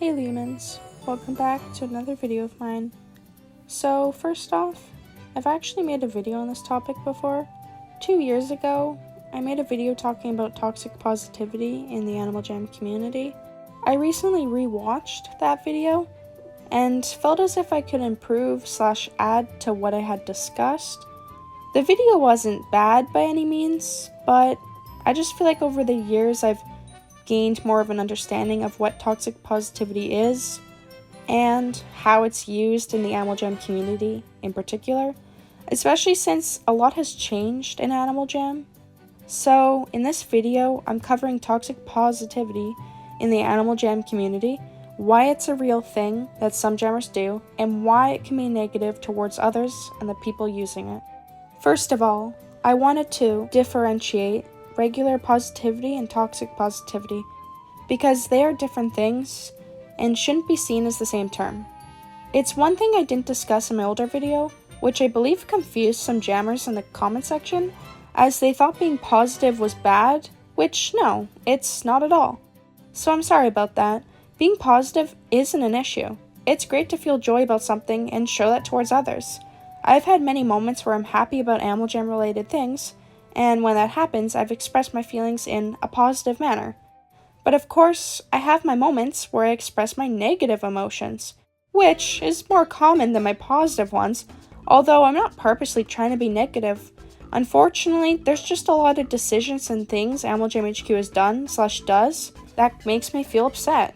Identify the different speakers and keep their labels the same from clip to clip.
Speaker 1: Hey Leamons, welcome back to another video of mine. So first off, I've actually made a video on this topic before. 2 years ago, I made a video talking about toxic positivity in the Animal Jam community. I recently rewatched that video and felt as if I could improve/add to what I had discussed. The video wasn't bad by any means, but I just feel like over the years I've gained more of an understanding of what toxic positivity is and how it's used in the Animal Jam community in particular, especially since a lot has changed in Animal Jam. So in this video, I'm covering toxic positivity in the Animal Jam community, why it's a real thing that some jammers do, and why it can be negative towards others and the people using it. First of all, I wanted to differentiate regular positivity and toxic positivity because they are different things and shouldn't be seen as the same term. It's one thing I didn't discuss in my older video, which I believe confused some jammers in the comment section, as they thought being positive was bad, which no, it's not at all. So I'm sorry about that. Being positive isn't an issue. It's great to feel joy about something and show that towards others. I've had many moments where I'm happy about Animal Jam related things, and when that happens, I've expressed my feelings in a positive manner. But of course, I have my moments where I express my negative emotions, which is more common than my positive ones, although I'm not purposely trying to be negative. Unfortunately, there's just a lot of decisions and things Animal Jam HQ has done/does that makes me feel upset,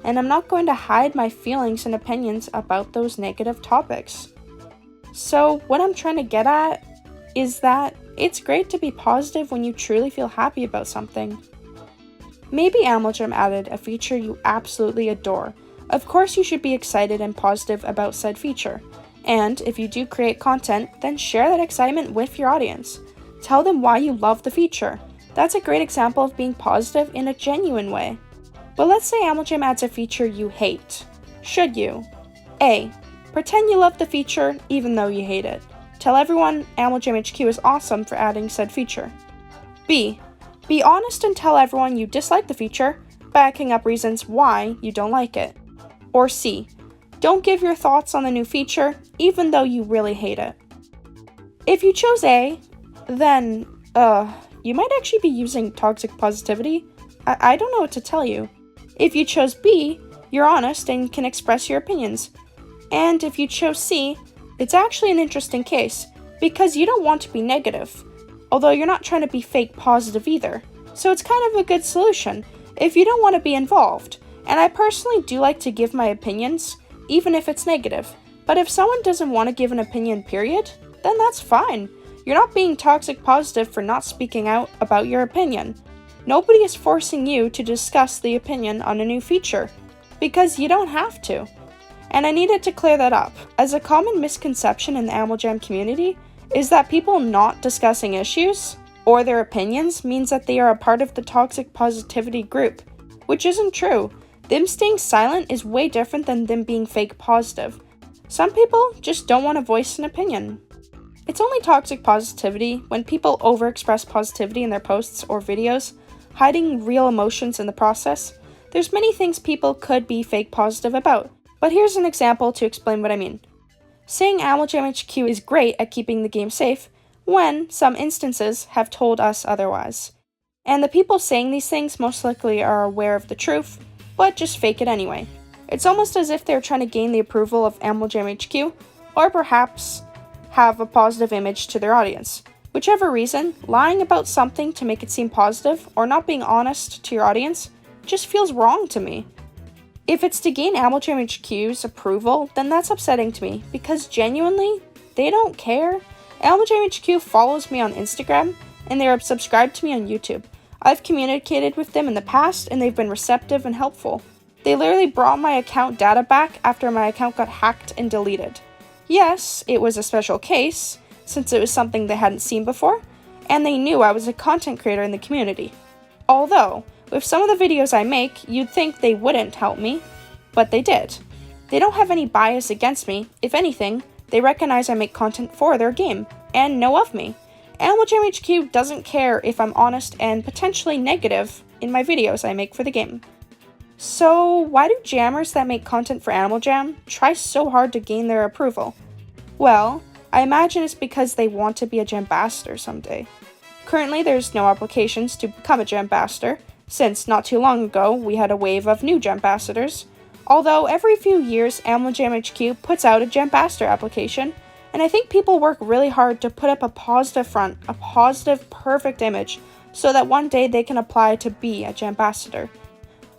Speaker 1: and I'm not going to hide my feelings and opinions about those negative topics. So what I'm trying to get at is that it's great to be positive when you truly feel happy about something. Maybe Animal Jam added a feature you absolutely adore. Of course you should be excited and positive about said feature. And if you do create content, then share that excitement with your audience. Tell them why you love the feature. That's a great example of being positive in a genuine way. But let's say Animal Jam adds a feature you hate. Should you? A. Pretend you love the feature even though you hate it. Tell everyone Animal Jam HQ is awesome for adding said feature. B. Be honest and tell everyone you dislike the feature, backing up reasons why you don't like it. Or C. Don't give your thoughts on the new feature, even though you really hate it. If you chose A, then, you might actually be using toxic positivity. I don't know what to tell you. If you chose B, you're honest and can express your opinions. And if you chose C, it's actually an interesting case, because you don't want to be negative, although you're not trying to be fake positive either, so it's kind of a good solution if you don't want to be involved. And I personally do like to give my opinions, even if it's negative, but if someone doesn't want to give an opinion period, then that's fine. You're not being toxic positive for not speaking out about your opinion. Nobody is forcing you to discuss the opinion on a new feature, because you don't have to. And I needed to clear that up, as a common misconception in the Animal Jam community is that people not discussing issues or their opinions means that they are a part of the toxic positivity group, which isn't true. Them staying silent is way different than them being fake positive. Some people just don't want to voice an opinion. It's only toxic positivity when people overexpress positivity in their posts or videos, hiding real emotions in the process. There's many things people could be fake positive about. But here's an example to explain what I mean. Saying Animal Jam HQ is great at keeping the game safe, when some instances have told us otherwise. And the people saying these things most likely are aware of the truth, but just fake it anyway. It's almost as if they're trying to gain the approval of Animal Jam HQ, or perhaps have a positive image to their audience. Whichever reason, lying about something to make it seem positive, or not being honest to your audience, just feels wrong to me. If it's to gain Animal Jam HQ's approval, then that's upsetting to me, because genuinely, they don't care. Animal Jam HQ follows me on Instagram, and they are subscribed to me on YouTube. I've communicated with them in the past, and they've been receptive and helpful. They literally brought my account data back after my account got hacked and deleted. Yes, it was a special case, since it was something they hadn't seen before, and they knew I was a content creator in the community. Although, with some of the videos I make, you'd think they wouldn't help me, but they did. They don't have any bias against me. If anything, they recognize I make content for their game, and know of me. Animal Jam HQ doesn't care if I'm honest and potentially negative in my videos I make for the game. So, why do jammers that make content for Animal Jam try so hard to gain their approval? Well, I imagine it's because they want to be a Jambassador someday. Currently, there's no applications to become a Jambassador, since not too long ago we had a wave of new Jambassadors, although every few years Animal Jam HQ puts out a Jambassador application, and I think people work really hard to put up a positive front, a positive, perfect image, so that one day they can apply to be a Jambassador.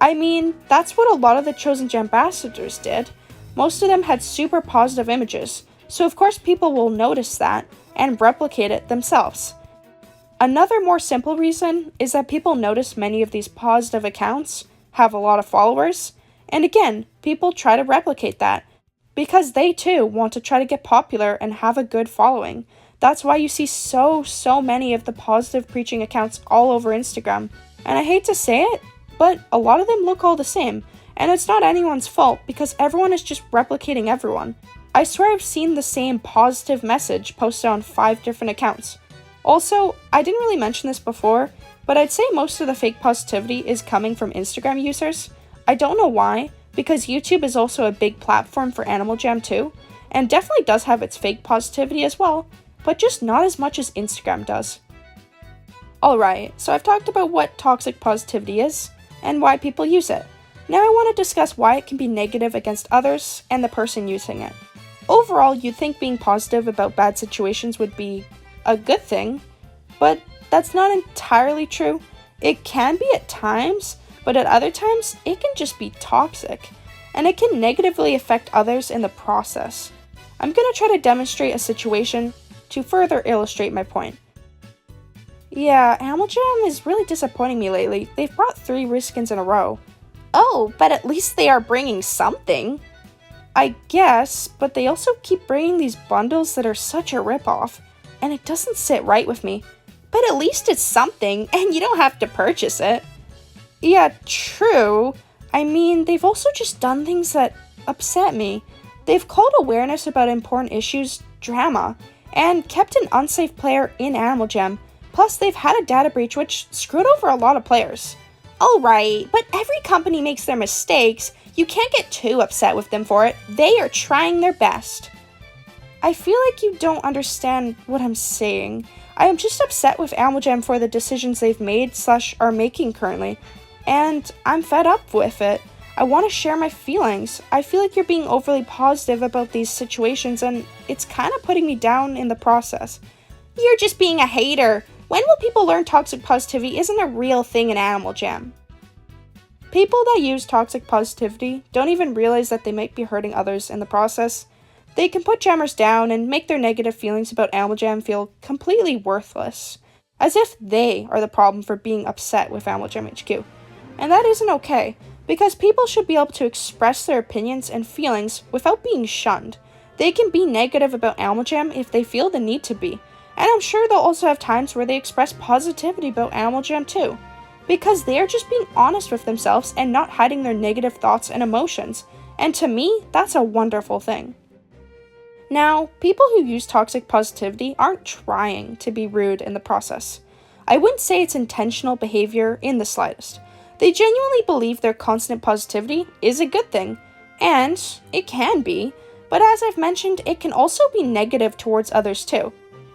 Speaker 1: I mean, that's what a lot of the chosen Jambassadors did. Most of them had super positive images, so of course people will notice that and replicate it themselves. Another more simple reason is that people notice many of these positive accounts have a lot of followers, and again, people try to replicate that because they too want to try to get popular and have a good following. That's why you see so many of the positive preaching accounts all over Instagram. And I hate to say it, but a lot of them look all the same, and it's not anyone's fault because everyone is just replicating everyone. I swear I've seen the same positive message posted on 5 different accounts. Also, I didn't really mention this before, but I'd say most of the fake positivity is coming from Instagram users. I don't know why, because YouTube is also a big platform for Animal Jam too, and definitely does have its fake positivity as well, but just not as much as Instagram does. Alright, so I've talked about what toxic positivity is, and why people use it. Now I want to discuss why it can be negative against others and the person using it. Overall, you'd think being positive about bad situations would be a good thing, but that's not entirely true. It can be at times, but at other times, it can just be toxic, and it can negatively affect others in the process. I'm going to try to demonstrate a situation to further illustrate my point. Yeah, Animal Jam is really disappointing me lately. They've brought 3 reskins in a row. Oh, but at least they are bringing something. I guess, but they also keep bringing these bundles that are such a ripoff, and it doesn't sit right with me. But at least it's something, and you don't have to purchase it. Yeah, true. I mean, they've also just done things that upset me. They've called awareness about important issues drama, and kept an unsafe player in Animal Jam. Plus, they've had a data breach which screwed over a lot of players. Alright, but every company makes their mistakes. You can't get too upset with them for it. They are trying their best. I feel like you don't understand what I'm saying. I am just upset with Animal Jam for the decisions they've made / are making currently. And I'm fed up with it. I want to share my feelings. I feel like you're being overly positive about these situations and it's kind of putting me down in the process. You're just being a hater. When will people learn toxic positivity isn't a real thing in Animal Jam? People that use toxic positivity don't even realize that they might be hurting others in the process. They can put jammers down and make their negative feelings about Animal Jam feel completely worthless, as if they are the problem for being upset with Animal Jam HQ. And that isn't okay, because people should be able to express their opinions and feelings without being shunned. They can be negative about Animal Jam if they feel the need to be. And I'm sure they'll also have times where they express positivity about Animal Jam too, because they are just being honest with themselves and not hiding their negative thoughts and emotions, and to me, that's a wonderful thing. Now, people who use toxic positivity aren't trying to be rude in the process. I wouldn't say it's intentional behavior in the slightest. They genuinely believe their constant positivity is a good thing, and it can be, but as I've mentioned, it can also be negative towards others too.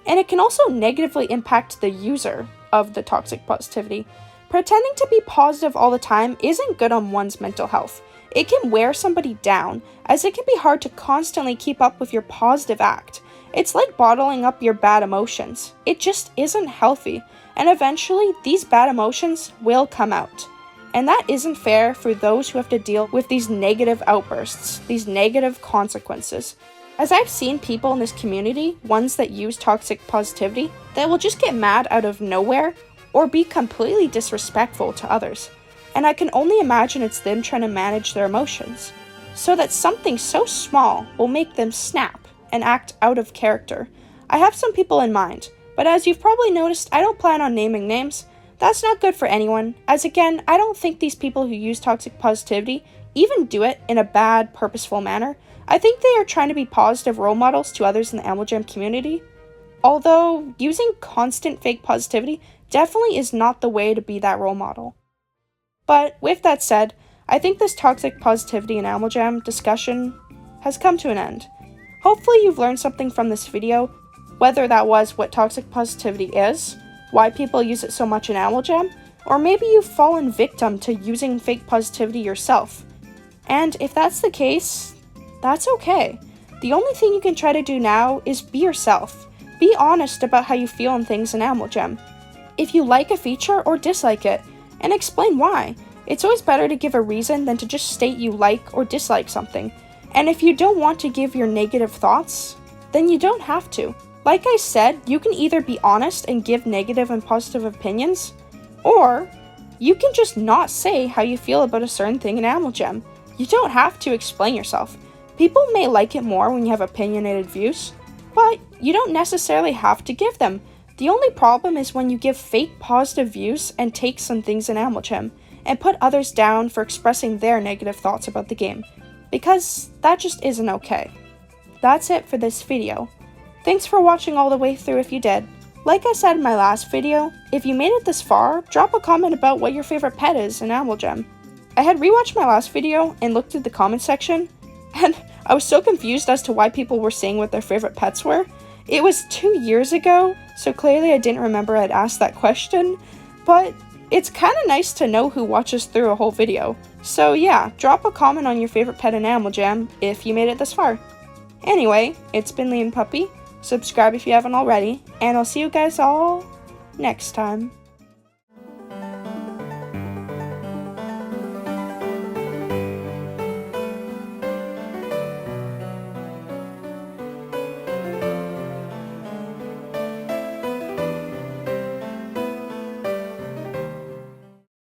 Speaker 1: And it can also negatively impact the user of the toxic positivity. Pretending to be positive all the time isn't good on one's mental health. It can wear somebody down, as it can be hard to constantly keep up with your positive act. It's like bottling up your bad emotions. It just isn't healthy, and eventually these bad emotions will come out. And that isn't fair for those who have to deal with these negative outbursts, these negative consequences. As I've seen people in this community, ones that use toxic positivity, that will just get mad out of nowhere or be completely disrespectful to others. And I can only imagine it's them trying to manage their emotions, so that something so small will make them snap and act out of character. I have some people in mind, but as you've probably noticed, I don't plan on naming names. That's not good for anyone, as again, I don't think these people who use toxic positivity even do it in a bad, purposeful manner. I think they are trying to be positive role models to others in the Animal Jam community. Although, using constant fake positivity definitely is not the way to be that role model. But with that said, I think this toxic positivity and Animal Jam discussion has come to an end. Hopefully you've learned something from this video, whether that was what toxic positivity is, why people use it so much in Animal Jam, or maybe you've fallen victim to using fake positivity yourself. And if that's the case, that's okay. The only thing you can try to do now is be yourself. Be honest about how you feel on things in Animal Jam. If you like a feature or dislike it, and explain why. It's always better to give a reason than to just state you like or dislike something. And if you don't want to give your negative thoughts, then you don't have to. Like I said, you can either be honest and give negative and positive opinions, or you can just not say how you feel about a certain thing in Animal Jam. You don't have to explain yourself. People may like it more when you have opinionated views, but you don't necessarily have to give them. The only problem is when you give fake positive views and takes on things in Animal Jam, and put others down for expressing their negative thoughts about the game, because that just isn't okay. That's it for this video. Thanks for watching all the way through if you did. Like I said in my last video, if you made it this far, drop a comment about what your favorite pet is in Animal Jam. I had rewatched my last video and looked at the comment section, and I was so confused as to why people were saying what their favorite pets were. It was 2 years ago, so clearly I didn't remember I'd asked that question, but it's kind of nice to know who watches through a whole video. So yeah, drop a comment on your favorite pet in Animal Jam if you made it this far. Anyway, it's been Leamon Puppy. Subscribe if you haven't already, and I'll see you guys all next time.